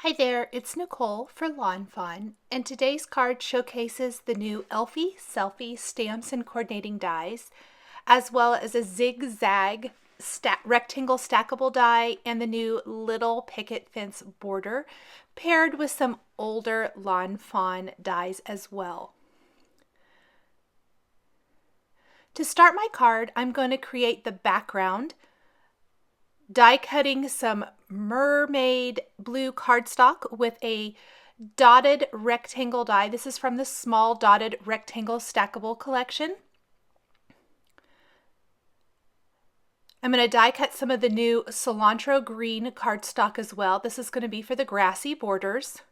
Hi there, it's Nicole for Lawn Fawn, and today's card showcases the new Elphie Selphie stamps and coordinating dies, as well as a zigzag rectangle stackable die and the new little picket fence border, paired with some older Lawn Fawn dies as well. To start my card, I'm going to create the background, die cutting some mermaid blue cardstock with a dotted rectangle die. This is from the small dotted rectangle stackable collection. I'm going to die cut some of the new cilantro green cardstock as well. This is going to be for the grassy borders.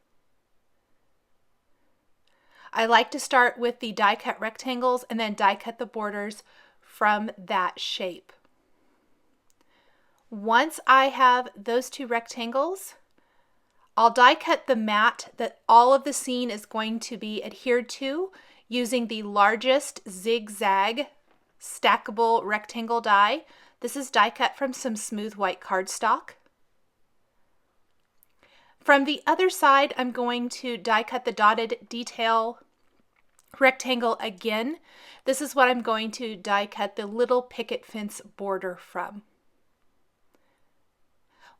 I like to start with the die cut rectangles and then die cut the borders from that shape. Once I have those two rectangles, I'll die cut the mat that all of the scene is going to be adhered to using the largest zigzag stackable rectangle die. This is die cut from some smooth white cardstock. From the other side, I'm going to die cut the dotted detail rectangle again. This is what I'm going to die cut the little picket fence border from.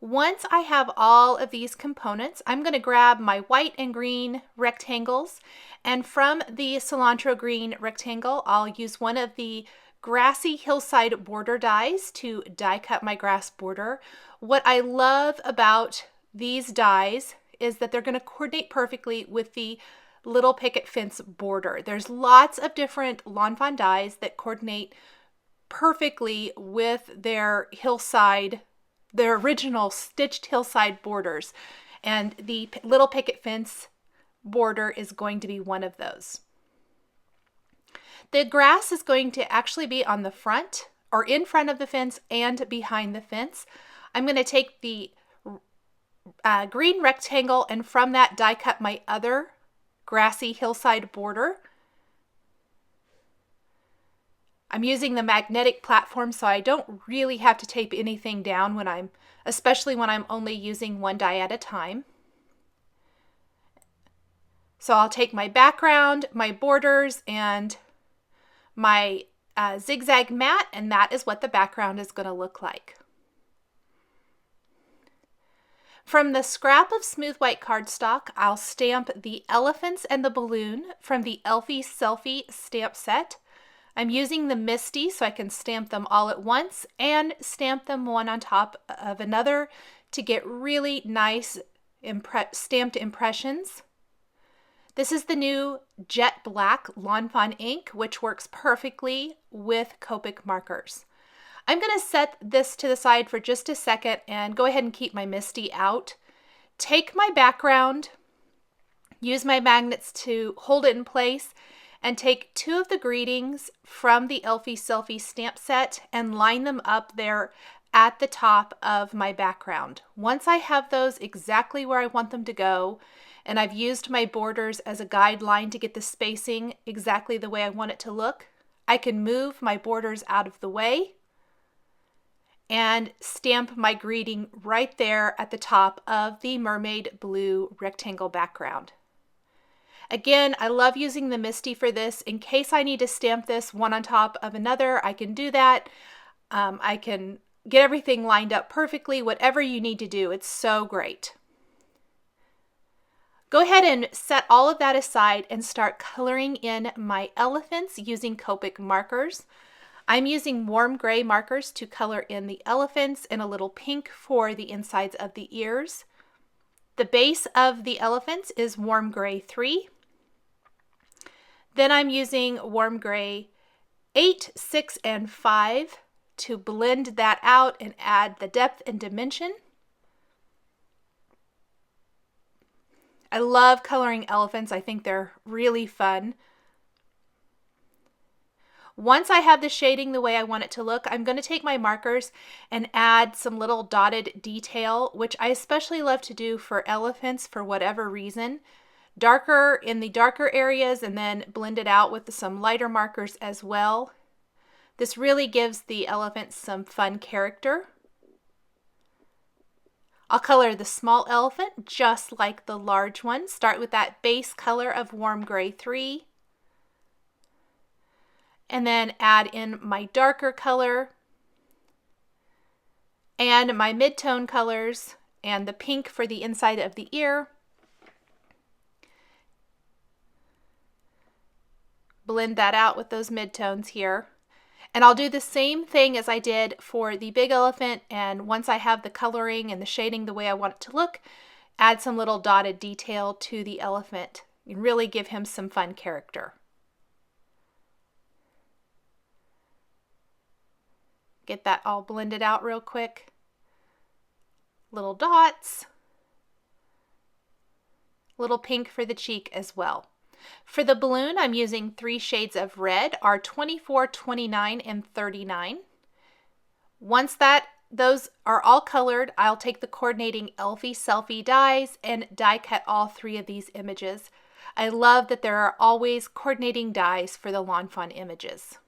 Once I have all of these components, I'm going to grab my white and green rectangles, and from the cilantro green rectangle, I'll use one of the grassy hillside border dies to die cut my grass border. What I love about these dies is that they're going to coordinate perfectly with the little picket fence border. There's lots of different Lawn Fawn dies that coordinate perfectly with their original stitched hillside borders, and the little picket fence border is going to be one of those. The grass is going to actually be on the front or in front of the fence and behind the fence. I'm going to take the green rectangle and from that die cut my other grassy hillside border. I'm using the magnetic platform, so I don't really have to tape anything down especially when I'm only using one die at a time. So I'll take my background, my borders, and my zigzag mat, and that is what the background is going to look like. From the scrap of smooth white cardstock, I'll stamp the elephants and the balloon from the Elphie Selphie stamp set. I'm using the Misty so I can stamp them all at once and stamp them one on top of another to get really nice stamped impressions. This is the new Jet Black Lawn Fawn ink, which works perfectly with Copic markers. I'm going to set this to the side for just a second and go ahead and keep my Misty out. Take my background, use my magnets to hold it in place, and take two of the greetings from the Elphie Selphie stamp set and line them up there at the top of my background. Once I have those exactly where I want them to go, and I've used my borders as a guideline to get the spacing exactly the way I want it to look, I can move my borders out of the way and stamp my greeting right there at the top of the mermaid blue rectangle background. Again, I love using the Misty for this. In case I need to stamp this one on top of another, I can do that. I can get everything lined up perfectly, whatever you need to do. It's so great. Go ahead and set all of that aside and start coloring in my elephants using Copic markers. I'm using warm gray markers to color in the elephants and a little pink for the insides of the ears. The base of the elephants is warm gray 3. Then I'm using warm gray 8, 6, and 5 to blend that out and add the depth and dimension. I love coloring elephants. I think they're really fun. Once I have the shading the way I want it to look, I'm going to take my markers and add some little dotted detail, which I especially love to do for elephants for whatever reason. Darker in the darker areas and then blend it out with some lighter markers as well. This really gives the elephant some fun character. I'll color the small elephant just like the large one. Start with that base color of warm gray 3. And then add in my darker color and my mid-tone colors and the pink for the inside of the ear. Blend that out with those mid-tones here. And I'll do the same thing as I did for the big elephant, and once I have the coloring and the shading the way I want it to look, add some little dotted detail to the elephant and really give him some fun character. Get that all blended out real quick. Little dots. Little pink for the cheek as well. For the balloon, I'm using 3 shades of red, are 24, 29, and 39. Once those are all colored, I'll take the coordinating Elphie Selphie dies and die cut all 3 of these images. I love that there are always coordinating dies for the Lawn Fawn images.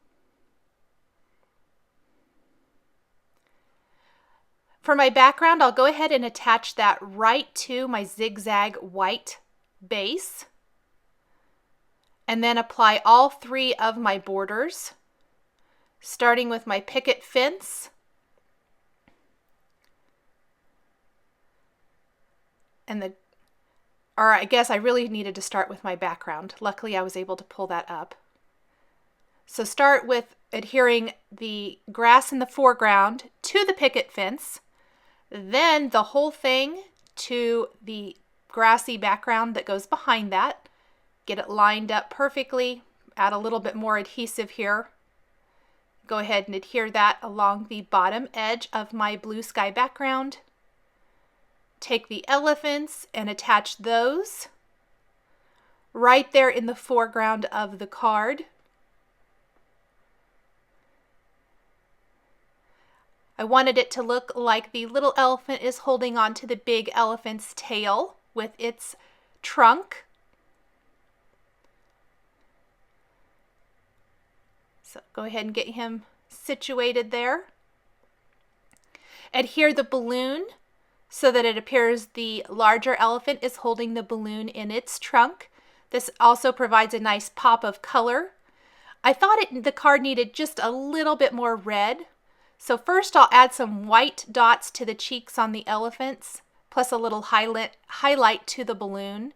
For my background, I'll go ahead and attach that right to my zigzag white base. And then apply all 3 of my borders, starting with my picket fence, or I guess I really needed to start with my background. Luckily, I was able to pull that up. So start with adhering the grass in the foreground to the picket fence, then the whole thing to the grassy background that goes behind that. Get it lined up perfectly. Add a little bit more adhesive here. Go ahead and adhere that along the bottom edge of my blue sky background. Take the elephants and attach those right there in the foreground of the card. I wanted it to look like the little elephant is holding on to the big elephant's tail with its trunk. So go ahead and get him situated there. Adhere the balloon so that it appears the larger elephant is holding the balloon in its trunk. This also provides a nice pop of color. I thought the card needed just a little bit more red. So first I'll add some white dots to the cheeks on the elephants, plus a little highlight to the balloon.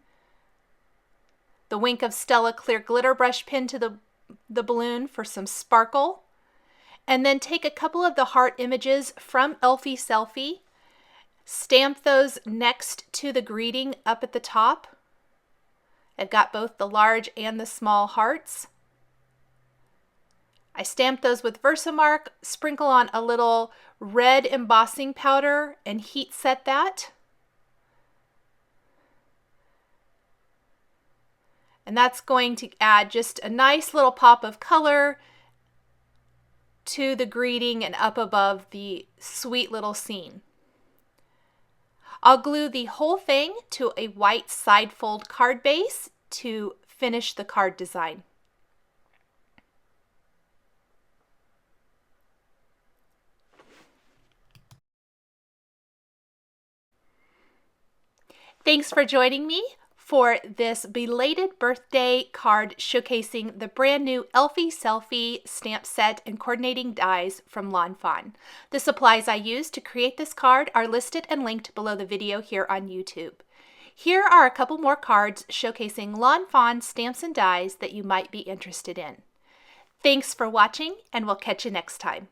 The Wink of Stella clear glitter brush pen to the balloon for some sparkle, and then take a couple of the heart images from Elphie Selphie, stamp those next to the greeting up at the top. I've got both the large and the small hearts. I stamped those with Versamark, sprinkle on a little red embossing powder and heat set that. And that's going to add just a nice little pop of color to the greeting and up above the sweet little scene. I'll glue the whole thing to a white side fold card base to finish the card design. Thanks for joining me for this belated birthday card showcasing the brand new Elphie Selphie stamp set and coordinating dies from Lawn Fawn. The supplies I used to create this card are listed and linked below the video here on YouTube. Here are a couple more cards showcasing Lawn Fawn stamps and dies that you might be interested in. Thanks for watching, and we'll catch you next time.